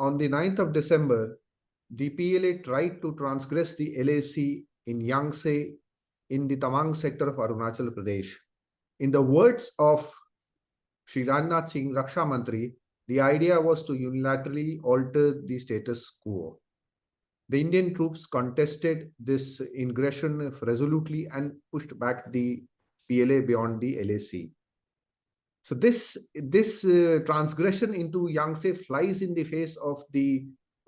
on the 9th of December, the PLA tried to transgress the LAC in Yangste in the Tawang sector of Arunachal Pradesh. In the words of Shri Rajnath Singh, Raksha Mantri, the idea was to unilaterally alter the status quo. The Indian troops contested this ingression resolutely and pushed back the PLA beyond the LAC. So this transgression into Yangtze flies in the face of the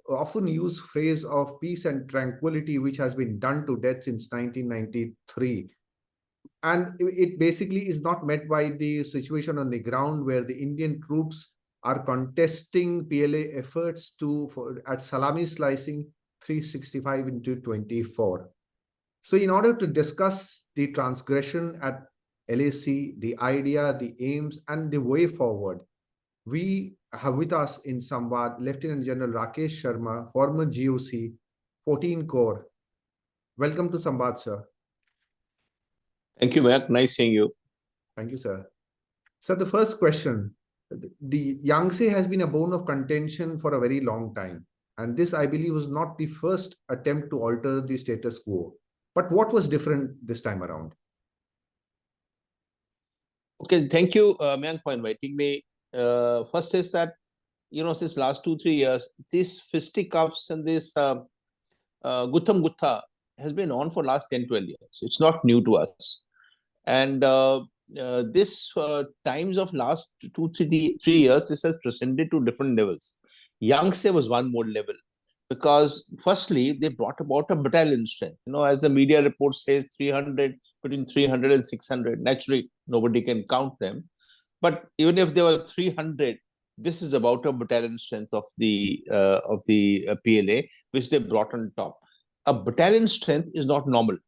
often used phrase of peace and tranquility, which has been done to death since 1993. And it basically is not met by the situation on the ground where the Indian troops are contesting PLA efforts at salami slicing 365 into 24. So in order to discuss the transgression at LAC, the idea, the aims, and the way forward, we have with us in Samvad Lieutenant General Rakesh Sharma, former GoC XIV Corps. Welcome to Samvad, sir. Thank you, Mayank. Nice seeing you. Thank you, sir. So the first question, the Yangtze has been a bone of contention for a very long time. And this, I believe, was not the first attempt to alter the status quo. But what was different this time around? Okay, thank you, Mayank, for inviting me. First is that, since last 2-3 years, these fisticuffs and this Gutham Gutha has been on for last 10-12 years. It's not new to us. And this times of last 2-3 years, this has presented to different levels. Yangtze was one more level, because firstly, they brought about a battalion strength. As the media report says, 300, between 300 and 600. Naturally, nobody can count them. But even if there were 300, this is about a battalion strength of the PLA, which they brought on top. A battalion strength is not normal.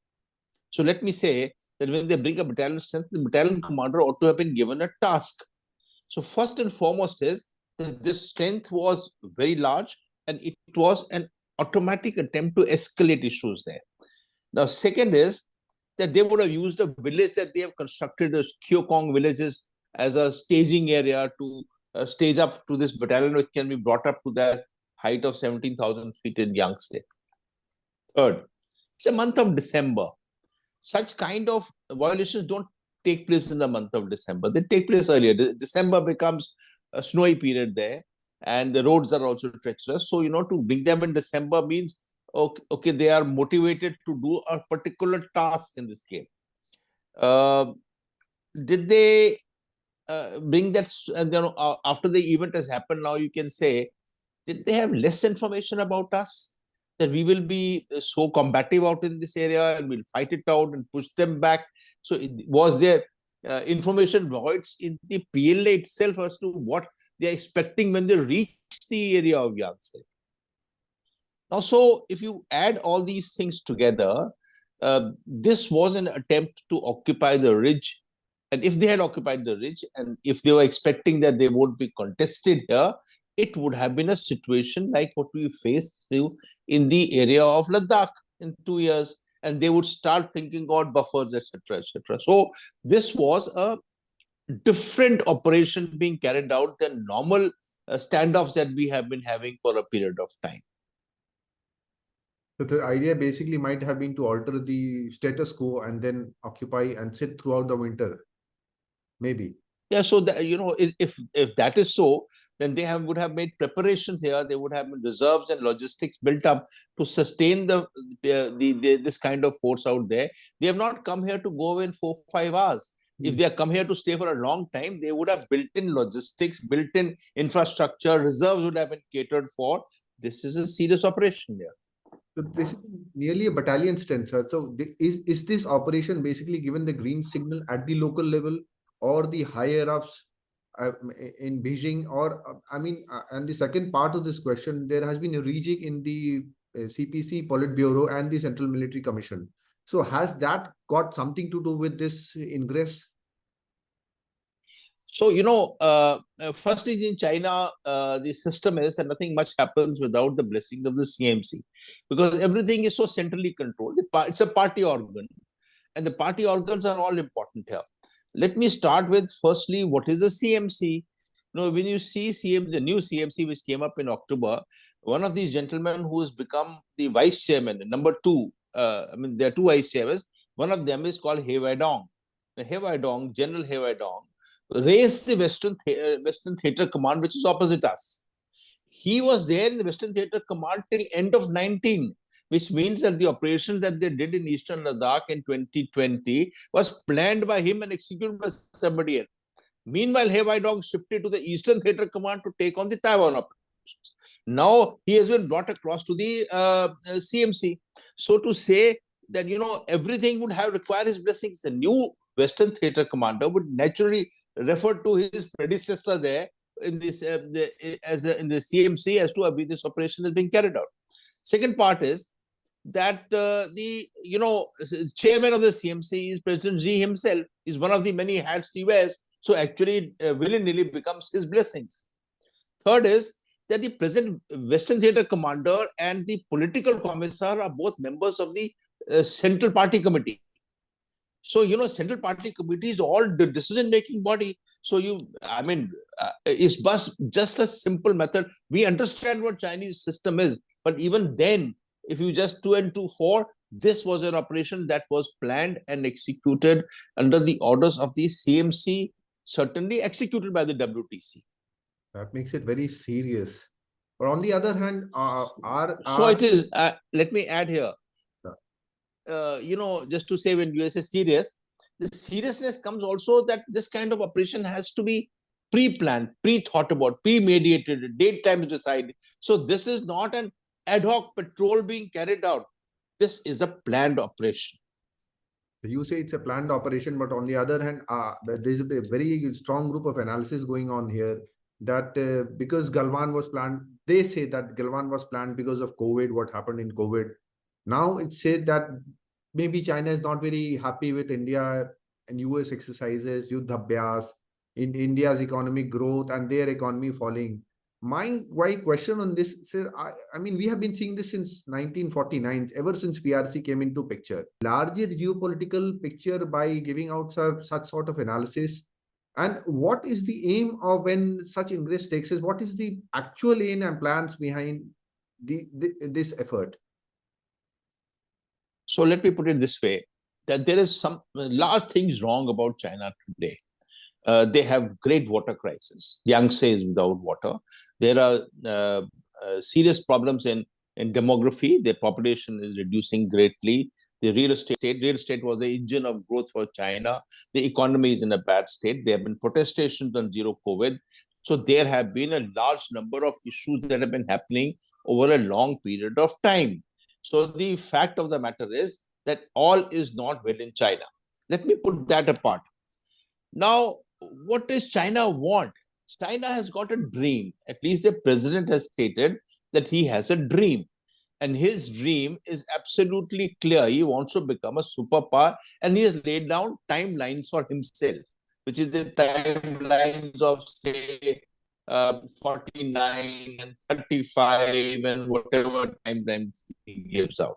So let me say that when they bring a battalion strength, the battalion commander ought to have been given a task. So first and foremost is that this strength was very large, and it was an automatic attempt to escalate issues there. Now, second is that they would have used a village that they have constructed, as Kyokong villages, as a staging area to stage up to this battalion, which can be brought up to the height of 17,000 feet in Yangste. Third, it's a month of December. Such kind of violations don't take place in the month of December. They take place earlier. December becomes a snowy period there, and the roads are also treacherous. So, to bring them in December means, okay, they are motivated to do a particular task in this game. Did they bring that, after the event has happened, now you can say, did they have less information about us? That we will be so combative out in this area and we'll fight it out and push them back. So was there information voids in the PLA itself as to what they are expecting when they reach the area of Yangtze? Now, so if you add all these things together, this was an attempt to occupy the ridge. And if they had occupied the ridge, and if they were expecting that they would be contested here, it would have been a situation like what we faced through in the area of Ladakh in 2 years, and they would start thinking about buffers, etc., etc. So this was a different operation being carried out than normal standoffs that we have been having for a period of time. So the idea basically might have been to alter the status quo and then occupy and sit throughout the winter, maybe. Yeah, so that, if that is so, then they would have made preparations here. They would have reserves and logistics built up to sustain this kind of force out there. They have not come here to go in 4-5 hours. If they have come here to stay for a long time, they would have built-in logistics, built-in infrastructure, reserves would have been catered for. This is a serious operation there. So this is nearly a battalion strength, sir. So is this operation basically given the green signal at the local level, or the higher-ups in Beijing? Or, and the second part of this question, there has been a rejig in the CPC Politburo and the Central Military Commission. So has that got something to do with this ingress? So, firstly, in China, the system is that nothing much happens without the blessing of the CMC, because everything is so centrally controlled. It's a party organ, and the party organs are all important here. Let me start with, firstly, what is the CMC? when you see the new CMC which came up in October, one of these gentlemen who has become the vice chairman, number two, there are two vice chairmen. One of them is called He Weidong. General He Weidong, raised the Western Theater Command, which is opposite us. He was there in the Western Theater Command till end of 19, which means that the operation that they did in Eastern Ladakh in 2020 was planned by him and executed by somebody else. Meanwhile, He Weidong shifted to the Eastern Theater Command to take on the Taiwan operations. Now he has been brought across to the CMC. So to say that everything would have required his blessings, the new Western Theater Commander would naturally refer to his predecessor there in this in the CMC as to how this operation is being carried out. Second part is that the chairman of the CMC is President Xi himself. Is one of the many hats he wears. So actually, willy-nilly becomes his blessings. Third is that the present Western Theater Commander and the political commissar are both members of the Central Party Committee. So, Central Party Committee is all the decision-making body. So, it's just a simple method. We understand what Chinese system is, but even then, if you just 2 and 2, 4, this was an operation that was planned and executed under the orders of the CMC, certainly executed by the WTC. That makes it very serious. But on the other hand, so it is. Let me add here. Just to say, when USA is serious, the seriousness comes also that this kind of operation has to be pre-planned, pre-thought about, pre-mediated, date times decided. So this is not an ad hoc patrol being carried out. This is a planned operation. You say it's a planned operation, but on the other hand, there's a very strong group of analysis going on here that because Galwan was planned, they say that Galwan was planned because of COVID, what happened in COVID. Now it's said that maybe China is not very happy with India and US exercises, Yuddhabhyas, in India's economic growth and their economy falling. My question on this, sir, we have been seeing this since 1949, ever since PRC came into picture. Larger geopolitical picture by giving out such sort of analysis. And what is the aim of when such ingress takes place? What is the actual aim and plans behind this effort? So let me put it this way, that there is some large things wrong about China today. They have great water crisis. Yangste is without water. There are serious problems in demography. Their population is reducing greatly. The real estate was the engine of growth for China. The economy is in a bad state. There have been protestations on zero COVID. So there have been a large number of issues that have been happening over a long period of time. So the fact of the matter is that all is not well in China. Let me put that apart. Now, what does China want? China has got a dream. At least the president has stated that he has a dream. And his dream is absolutely clear. He wants to become a superpower, and he has laid down timelines for himself, which is the timelines of, say, 49 and 35 and whatever timelines he gives out.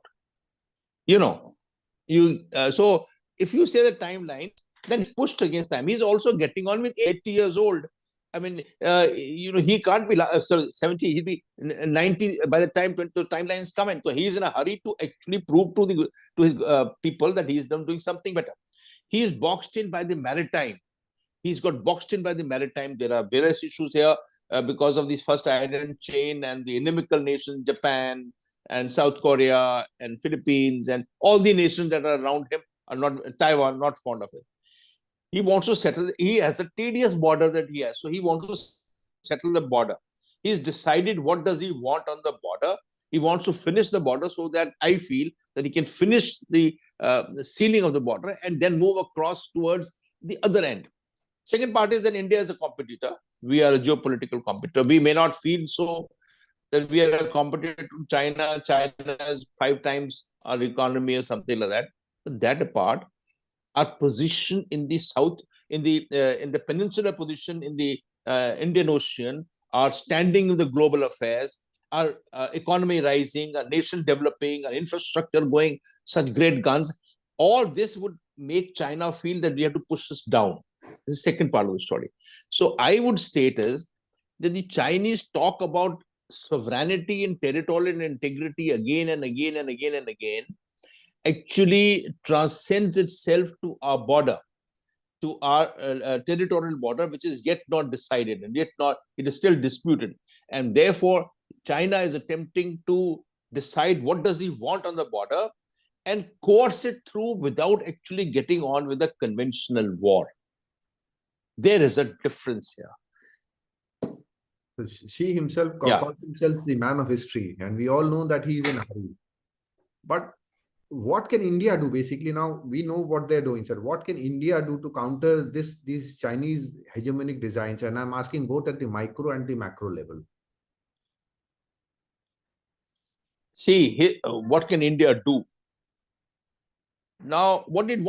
So if you say the timelines, then it's pushed against time. He's also getting on with 80 years old. He can't be 70. He'll be 90 by the time the timelines come in. So he's in a hurry to actually prove to his people that he's doing something better. He is boxed in by the maritime. He's got boxed in by the maritime. There are various issues here because of this first island chain and the inimical nations, Japan and South Korea and Philippines and all the nations that are around him are not, Taiwan, not fond of it. He wants to settle. He has a tedious border that he has. So he wants to settle the border. He's decided what does he want on the border. He wants to finish the border so that I feel that he can finish the sealing of the border and then move across towards the other end. Second part is that India is a competitor. We are a geopolitical competitor. We may not feel so that we are a competitor to China. China has 5 times our economy or something like that. But that apart, our position in the south, in the peninsular position in the Indian Ocean, our standing in the global affairs, our economy rising, our nation developing, our infrastructure going such great guns, all this would make China feel that we have to push us down. This is the second part of the story. So I would state is that the Chinese talk about sovereignty and territorial integrity again and again and again and again actually transcends itself to our border, to our territorial border, which is yet not decided and yet not, it is still disputed. And therefore, China is attempting to decide what does he want on the border and coerce it through without actually getting on with a conventional war. There is a difference here. So Xi himself calls himself the man of history, and we all know that he is in a hurry. But what can India do? Basically, now we know what they're doing, sir. What can India do to counter these Chinese hegemonic designs? And I'm asking both at the micro and the macro level. See, what can India do? Now, what did he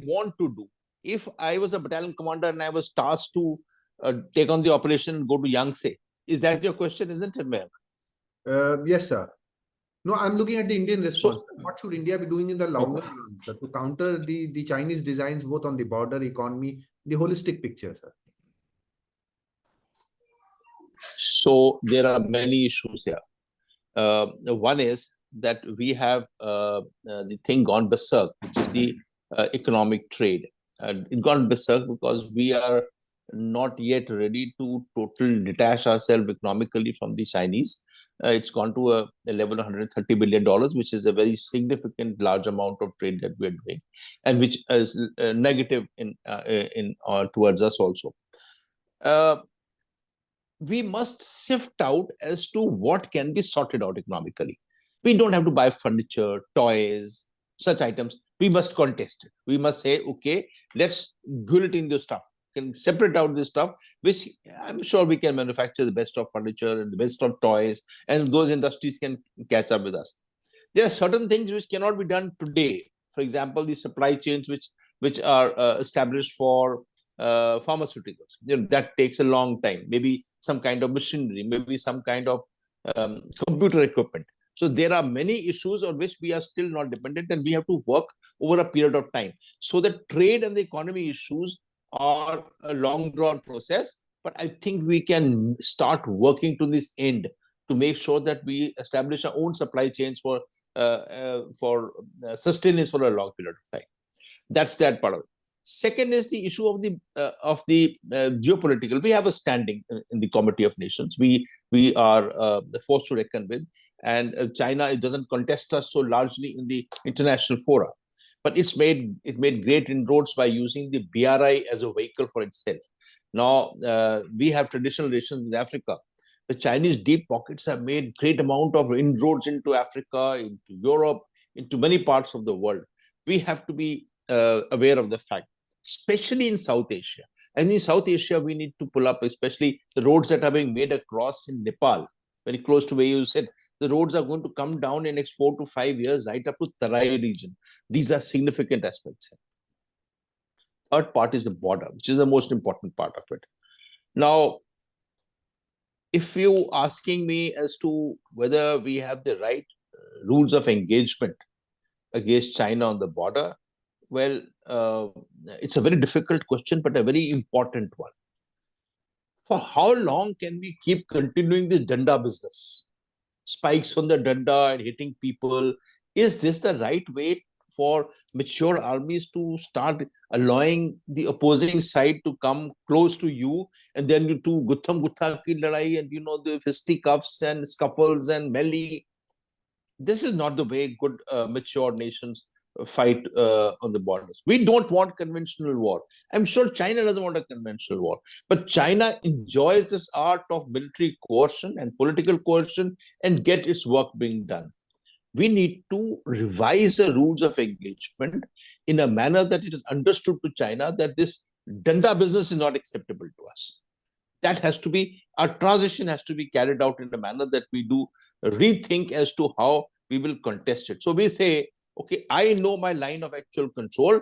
want to do? If I was a battalion commander and I was tasked to take on the operation and go to Yangste, is that your question, isn't it, Mayank? Yes, sir. No, I'm looking at the Indian response. So, what should India be doing in the longer run, sir, to counter the Chinese designs, both on the border, economy, the holistic picture, sir? So there are many issues here. One is that we have the thing gone berserk, which is the economic trade. It gone berserk because we are not yet ready to totally detach ourselves economically from the Chinese. It's gone to a level of $130 billion, which is a very significant, large amount of trade that we're doing, and which is negative in towards us also. We must sift out as to what can be sorted out economically. We don't have to buy furniture, toys, such items. We must contest it. We must say, okay, let's guilt in this stuff. Can separate out this stuff, which I'm sure we can manufacture the best of furniture and the best of toys, and those industries can catch up with us. There are certain things which cannot be done today. For example, the supply chains which are established for pharmaceuticals. That takes a long time. Maybe some kind of machinery, maybe some kind of computer equipment. So there are many issues on which we are still not dependent, and we have to work over a period of time. So the trade and the economy issues are a long drawn process, but I think we can start working to this end to make sure that we establish our own supply chains for sustenance for a long period of time. That's that part of it. Second is the issue of the geopolitical. We have a standing in the Committee of Nations. We are the force to reckon with, and China, it doesn't contest us so largely in the international fora, but it made great inroads by using the BRI as a vehicle for itself. Now we have traditional relations with Africa. The Chinese deep pockets have made great amount of inroads into Africa, into Europe, into many parts of the world. We have to be aware of the fact, especially in South Asia. And in South Asia, we need to pull up, especially the roads that are being made across in Nepal, very close to where you said. The roads are going to come down in the next 4 to 5 years, right up to Tarai region. These are significant aspects. Third part is the border, which is the most important part of it. Now, if you asking me as to whether we have the right rules of engagement against China on the border, well, it's a very difficult question, but a very important one. For how long can we keep continuing this danda business? Spikes on the danda and hitting people. Is this the right way for mature armies to start allowing the opposing side to come close to you, and then you do gutham gutha ki ladai, and the fisticuffs and scuffles and melee? This is not the way good mature nations fight on the borders. We don't want conventional war. I'm sure China doesn't want a conventional war, but China enjoys this art of military coercion and political coercion and get its work being done. We need to revise the rules of engagement in a manner that it is understood to China that this danda business is not acceptable to us. That has to be, our transition has to be carried out in a manner that we do rethink as to how we will contest it. So we say, okay, I know my line of actual control.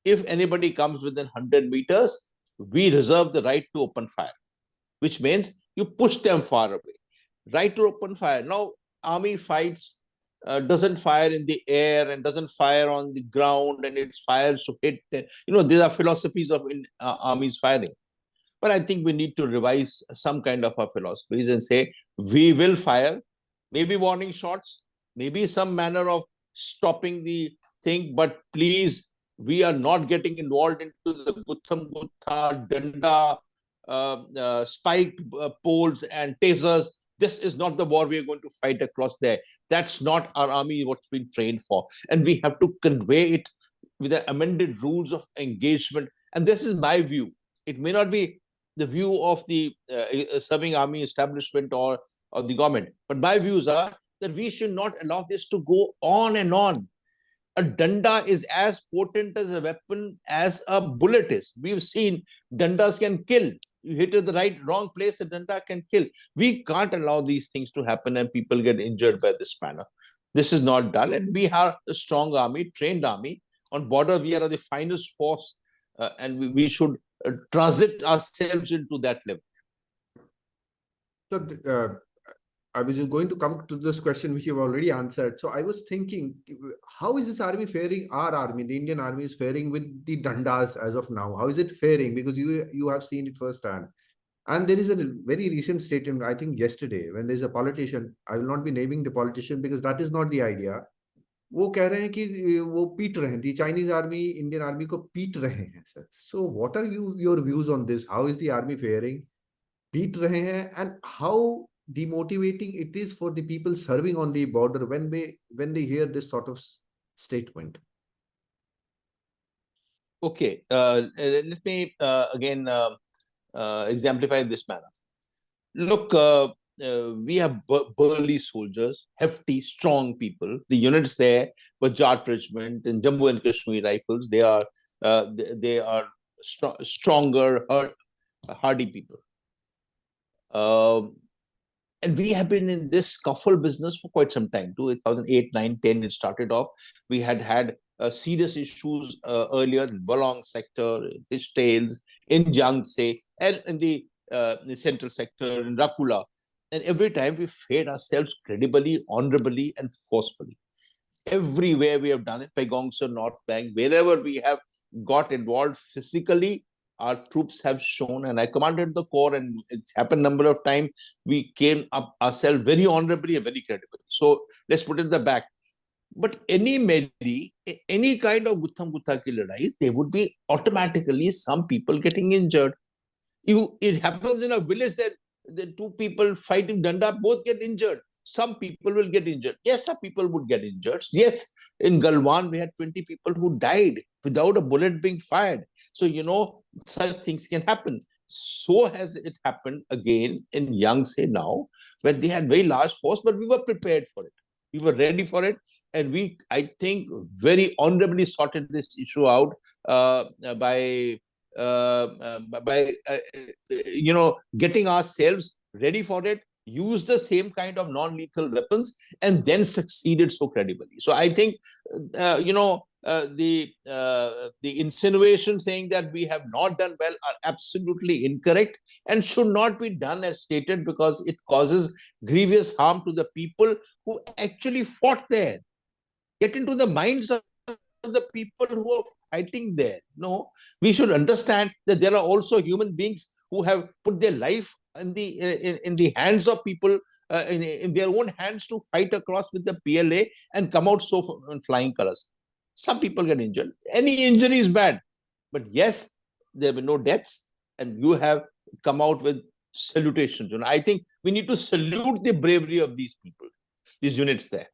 If anybody comes within 100 meters, we reserve the right to open fire, which means you push them far away. Right to open fire. Now, army fights, doesn't fire in the air and doesn't fire on the ground, and it fires to hit. These are philosophies of armies firing. But I think we need to revise some kind of our philosophies and say, we will fire, maybe warning shots, maybe some manner of stopping the thing, but please, we are not getting involved into the Gutham Gutha, Danda, spike poles and tasers. This is not the war we are going to fight across there. That's not our army, what's been trained for. And we have to convey it with the amended rules of engagement. And this is my view. It may not be the view of the serving army establishment or the government, but my views are that we should not allow this to go on and on. A danda is as potent as a weapon as a bullet is. We've seen dandas can kill. You hit it the wrong place, a danda can kill. We can't allow these things to happen and people get injured by this manner. This is not done. And we are a strong army, trained army. On border, we are the finest force, and we should transit ourselves into that level. So, I was just going to come to this question, which you've already answered. So I was thinking, how is this army faring? Our army, the Indian army, is faring with the dandas as of now. How is it faring? Because you have seen it firsthand. And there is a very recent statement, I think yesterday, when there's a politician, I will not be naming the politician because that is not the idea. वो कह रहे हैं कि वो पीट रहे हैं, the Chinese army, Indian army को पीट रहे हैं, sir. So what are your views on this? How is the army faring? पीट रहे हैं, and how demotivating it is for the people serving on the border when they hear this sort of statement. Okay, let me again exemplify in this manner. Look, we have burly soldiers, hefty, strong people. The units there, Bajat Regiment and Jammu and Kashmir Rifles, they are stronger, hardy people. And we have been in this scuffle business for quite some time. 2008, 9, 10, it started off. We had serious issues earlier in Balong sector, fish tails, in Yangste, and in the central sector, in Rakula. And every time we fed ourselves credibly, honorably, and forcefully. Everywhere we have done it, Paigongsa, North Bank, wherever we have got involved physically, our troops have shown, and I commanded the corps, and it's happened a number of times. We came up ourselves very honorably and very credibly. So let's put it in the back. But any melee, any kind of Gutham Gutha ki ladai, there would be automatically some people getting injured. It happens in a village that the two people fighting danda both get injured. Some people will get injured. Yes, some people would get injured. Yes, in Galwan, we had 20 people who died without a bullet being fired. So, such things can happen. So has it happened again in Yangste now, where they had very large force, but we were prepared for it. We were ready for it. And we, I think, very honorably sorted this issue out by getting ourselves ready for it, use the same kind of non-lethal weapons, and then succeeded so credibly. So I think, the insinuation saying that we have not done well are absolutely incorrect and should not be done as stated, because it causes grievous harm to the people who actually fought there. Get into the minds of the people who are fighting there. No, we should understand that there are also human beings who have put their life in the hands of people, in their own hands, to fight across with the PLA and come out so in flying colors. Some people get injured. Any injury is bad, but yes, there were no deaths, and you have come out with salutations. I think we need to salute the bravery of these people, these units there.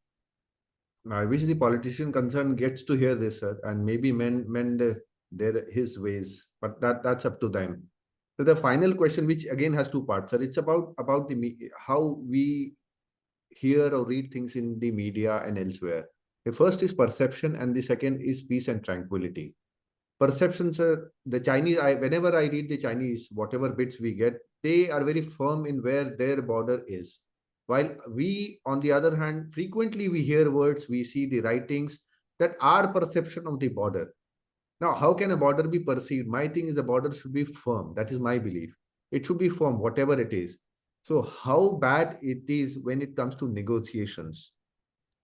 I wish the politician concerned gets to hear this, sir, and maybe mend his ways, but that's up to them. So the final question, which again has two parts, sir, it's about how we hear or read things in the media and elsewhere. The first is perception, and the second is peace and tranquility. Perception, sir, the Chinese, whenever I read the Chinese, whatever bits we get, they are very firm in where their border is. While we, on the other hand, frequently we hear words, we see the writings that are perception of the border. Now, how can a border be perceived? My thing is the border should be firm. That is my belief. It should be firm, whatever it is. So how bad it is when it comes to negotiations,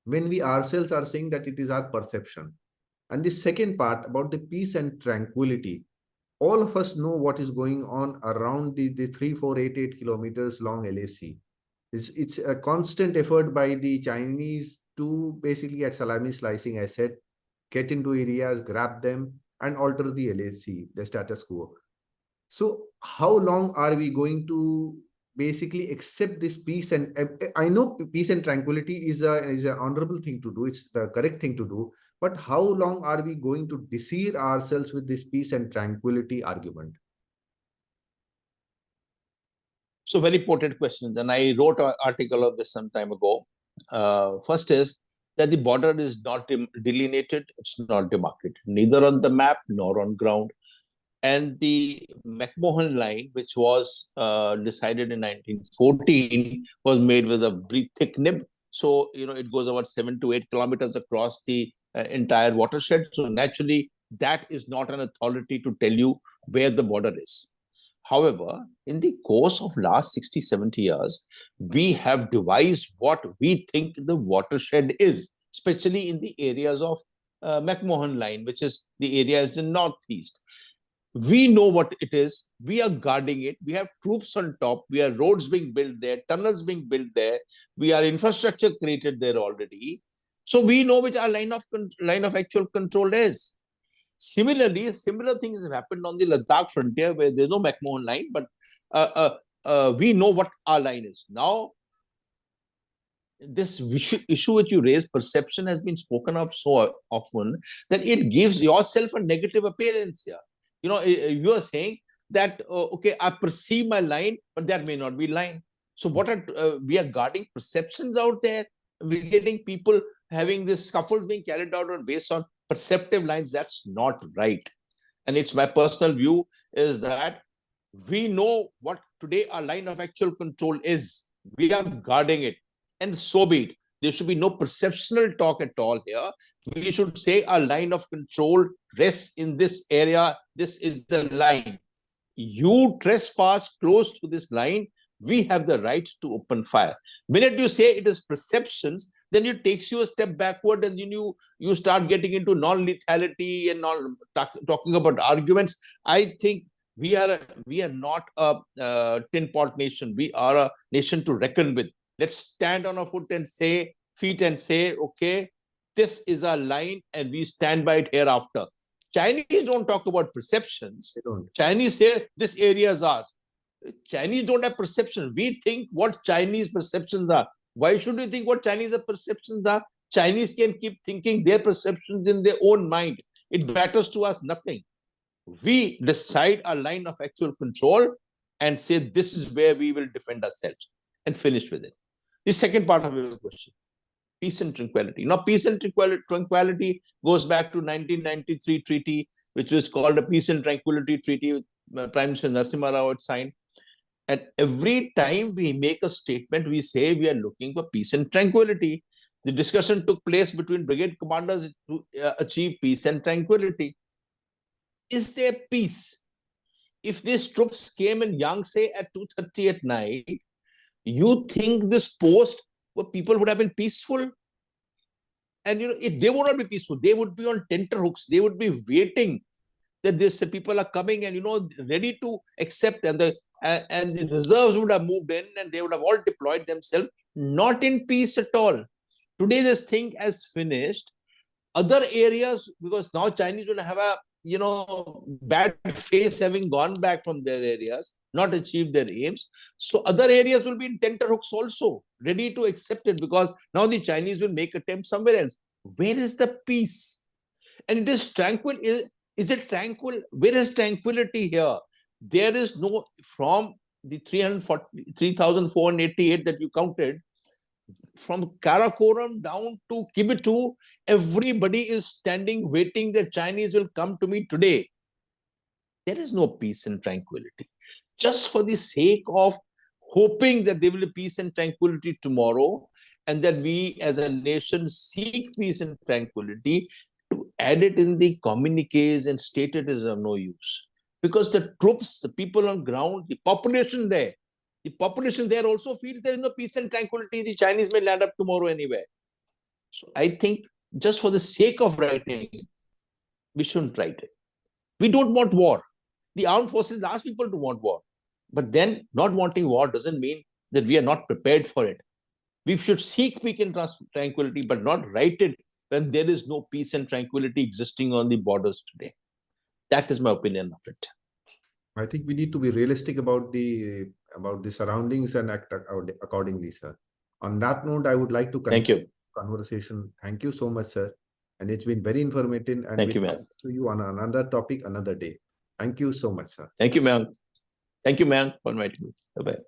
when we ourselves are saying that it is our perception. And the second part about the peace and tranquility. all of us know what is going on around the 3488 kilometers long LAC. It's a constant effort by the Chinese to basically at salami slicing, I said, get into areas, grab them, and alter the LAC, the status quo. So how long are we going to basically accept this peace? And I know peace and tranquility is an honorable thing to do. It's the correct thing to do. But how long are we going to deceive ourselves with this peace and tranquility argument? So very important questions. And I wrote an article of this some time ago. First is that the border is not delineated. It's not demarcated, neither on the map nor on ground. And the McMahon line, which was decided in 1914, was made with a very thick nib. So, it goes about 7 to 8 kilometers across the entire watershed. So naturally, that is not an authority to tell you where the border is. However, in the course of last 60, 70 years, we have devised what we think the watershed is, especially in the areas of McMahon line, which is the areas in northeast. We know what it is. We are guarding it. We have troops on top. We have roads being built there, tunnels being built there. We are infrastructure created there already. So we know which our line of actual control is. Similarly, similar things have happened on the Ladakh frontier where there's no McMahon line, but we know what our line is. Now, this issue which you raised, perception, has been spoken of so often that it gives yourself a negative appearance here. You are saying that, okay, I perceive my line, but that may not be line. So what we are guarding perceptions out there. We're getting people having this scuffles being carried out based on perceptive lines. That's not right. And it's my personal view is that we know what today our line of actual control is. We are guarding it. And so be it. There should be no perceptional talk at all here. We should say our line of control rests in this area. This is the line. You trespass close to this line, we have the right to open fire. Minute you say it is perceptions, then it takes you a step backward, and then you start getting into non-lethality and talking about arguments. I think we are not a tin pot nation. We are a nation to reckon with. Let's stand on our feet and say, okay, this is our line and we stand by it hereafter. Chinese don't talk about perceptions. They don't. Chinese say this area is ours. Chinese don't have perception. We think what Chinese perceptions are. Why should we think what Chinese perceptions are? Chinese can keep thinking their perceptions in their own mind. It matters to us nothing. We decide our line of actual control and say this is where we will defend ourselves and finish with it. The second part of your question, peace and tranquility. Now, peace and tranquility goes back to 1993 treaty, which was called a Peace and Tranquility Treaty. Prime Minister Narasimha Rao had signed. And every time we make a statement, we say we are looking for peace and tranquility. The discussion took place between brigade commanders to achieve peace and tranquility. Is there peace? If these troops came in Yangste at 2:30 at night, you think this post where people would have been peaceful? And if they would not be peaceful, they would be on tenterhooks. They would be waiting that these people are coming and ready to accept, and the reserves would have moved in and they would have all deployed themselves, not in peace at all. Today this thing has finished. Other areas, because now Chinese will have a bad face having gone back from their areas, not achieved their aims. So other areas will be in tenterhooks also, ready to accept it, because now the Chinese will make attempts somewhere else. Where is the peace? And it is tranquil. Is it tranquil? Where is tranquility here? There is no, from the 3,488 that you counted, from Karakoram down to Kibitu, everybody is standing, waiting that Chinese will come to me today. There is no peace and tranquility. Just for the sake of hoping that there will be peace and tranquility tomorrow, and that we as a nation seek peace and tranquility, to add it in the communiques and state it is of no use. Because the troops, the people on ground, the population there also feels there is no peace and tranquility. The Chinese may land up tomorrow anywhere. So I think just for the sake of writing, we shouldn't write it. We don't want war. The armed forces ask people to want war. But then not wanting war doesn't mean that we are not prepared for it. We should seek peace and tranquility, but not write it when there is no peace and tranquility existing on the borders today. That is my opinion of it. I think we need to be realistic about the surroundings and act accordingly, sir. On that note, I would like to Thank you. Conversation. Thank you so much, sir. And it's been very informative. And Thank you, we'll Mayank. talk to you on another topic another day. Thank you so much, sir. Thank you, Mayank. Thank you, Mayank, for inviting me. Bye-bye.